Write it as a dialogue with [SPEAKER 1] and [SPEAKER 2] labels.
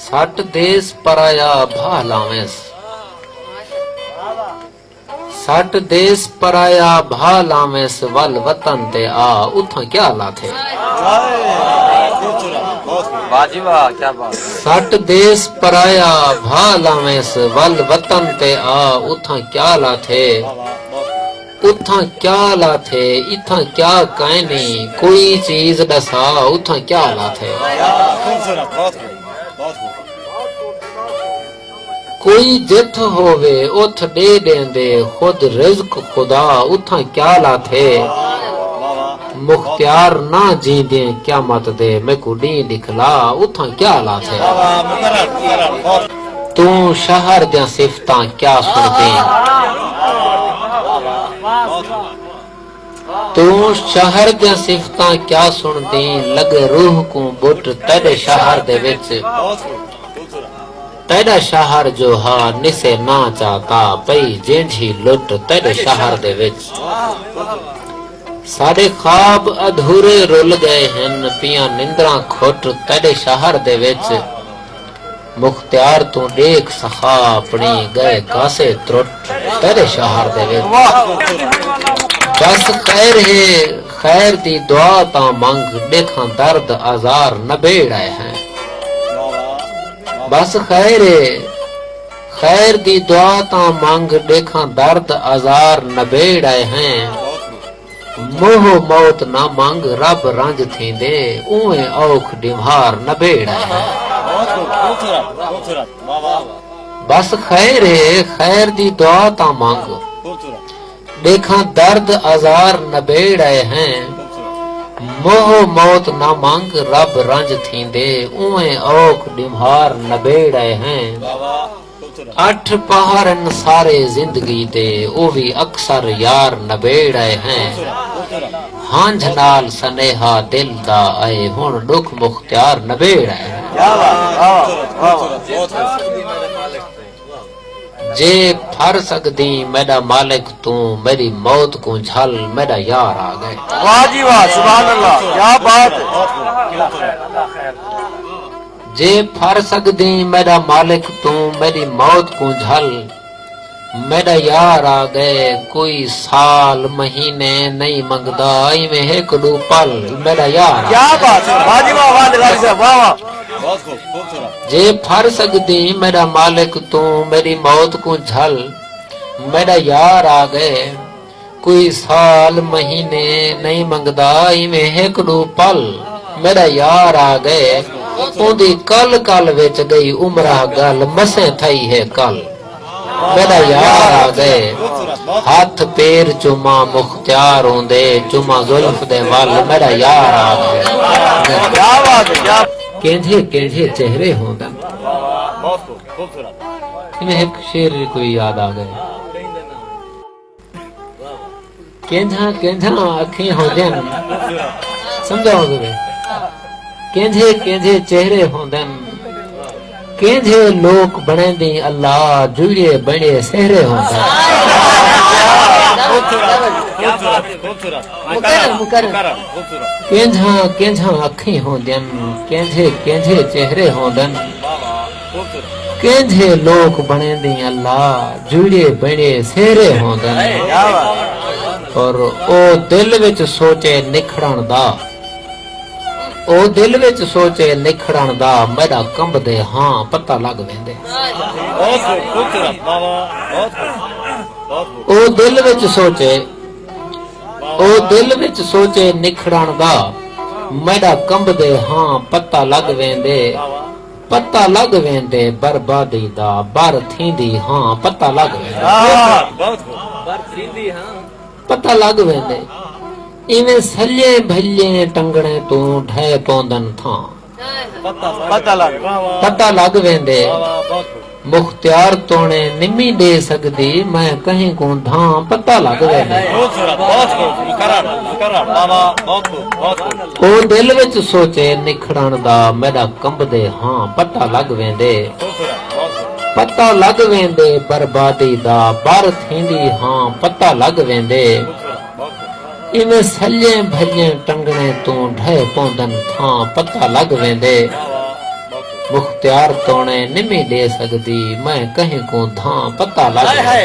[SPEAKER 1] सट देश पराया भा लावेस, सट देश पराया भा लावेस, वल वतन ते आ उथा क्या लाथे।
[SPEAKER 2] क्या बात।
[SPEAKER 1] सट देश पराया भा लावेस, वल वतन ते आ उथा क्या लाथे। उथा क्या लाथे, इथा क्या कहनी, कोई चीज दसा उथा क्या लाथे। कोई जिथ होवे उथ दे देंदे, खुद रिज़्क खुदा उथा क्या लाथे। मुख्तियार ना जींदे क्या मत दे, मैं कुड़ी दिखला उथा क्या लाथे। तू शहर दियां सिफतां क्या सुनदी, तू शहर दियां सिफतां क्या सुनदी, लगे रूह को बुट तेरे शहर दे विच। तेरा शहर जो हा निसे ना चाहता, पई जेंझी लुट तेरे शहर दे विच। सारे ख्वाब अधूरे रुल गए हन, पिया निंद्रां खुट तेरे शहर दे विच। मुख्तियार तू देख सखा अपनी, गए कासे त्रुट तेरे शहर दे विच। बस खैर है खैर दी दुआ ता मंग, देखा दर्द आजार नबेड़ आए हैं। बस खैर है खैर दी दुआ ता मंग, देखा दर्द आजार नबेड़ आए हैं। मोह मौत ना मंग रब रंज थींदे, उए औख डिम्हार नबेड़ आए हैं। बस खैर है खैर दी दुआ ता मंग, देखा दर्द आजार नबेड़ आए हैं। मोह मौत ना मांग रब रंज थींदे, उए औख डिम्हार नबेड़ आए हैं। 8 पहाड़न सारे जिंदगी दे, ओ भी अक्सर यार नबेड़ आए हैं। हांझ नाल सनेहा दिल दा आए, हुण दुख मुख्तियार नबेड़ आए हैं। जे फर सकदी मेरा मालिक तू, मेरी मौत को झल मेरा यार आ गए।
[SPEAKER 2] वाह जी वाह, सुभान अल्लाह, क्या बात है।
[SPEAKER 1] जे फर सकदी मेरा मालिक तू, मेरी मौत को झल मेरा यार आ गए। कोई साल महीने नहीं मंगदा, इवें एक दो पल मेरा यार।
[SPEAKER 2] क्या बात है, वाह जी वाह, वाह वाह।
[SPEAKER 1] जे फर सकदी मेरा मालिक तू, मेरी मौत को झल मेरा यार आ गए। कोई साल महीने नहीं मंगदा, इवें एक दो पल मेरा यार आ गए। ओदी कल कल विच गई उमरा गल, मसे थई है कल मेरा यार आ गए। हाथ पैर चुमा मुख्तियार होंदे, चुमा जुल्फ दे वल मेरा यार आ गए। केंझे केंझे चेहरे होंदन, इन्हें एक शेर कोई याद आ गए। केंझा केंझा अखी होंदन, समझाओ तुम्हें। केंझे केंझे चेहरे होंदन, केंझे लोक बने दी अल्लाह, जुड़े बने सेहरे होंदन। केंझा केंझा अखी होंदन, केंझे केंझे चेहरे होंदन। केंझे लोक बने दी अल्लाह, जुड़े बने सेहरे होंदन। और ओ दिल विच सोचे निखड़न दा, ओ दिल विच सोचे निखड़न दा, मेरा कंबदे हां पता लग वेंदे। ओ दिल विच सोचे, ओ दिल विच सोचे निखड़न दा, मेरा कंबदे हां पता लग वेंदे। पता लग वेंदे बर्बादी दा, बर थींदी हां पता लग वेंदे। पता लग वेंदे इवें सल्ले भल्ले टंगणे तू ढे पौंदन था, पता लग वेंदे। मुख्तियार तोने निमी दे सकदी, मैं कहीं को धां पता लग वेंदे। ओ दिल विच सोचे निखड़न दा, मेरा कंबदे हां पता लग वेंदे। पता लग वेंदे बर्बादी दा, बर थींदी हां पता लग वेंदे। इवें सल्ले भल्ले टंगणे तू ढे पौंदन था, पता लग वेंदे। मुख्तियार तोड़े निमी ले सकदी मैं कहीं को धां पता लग
[SPEAKER 2] है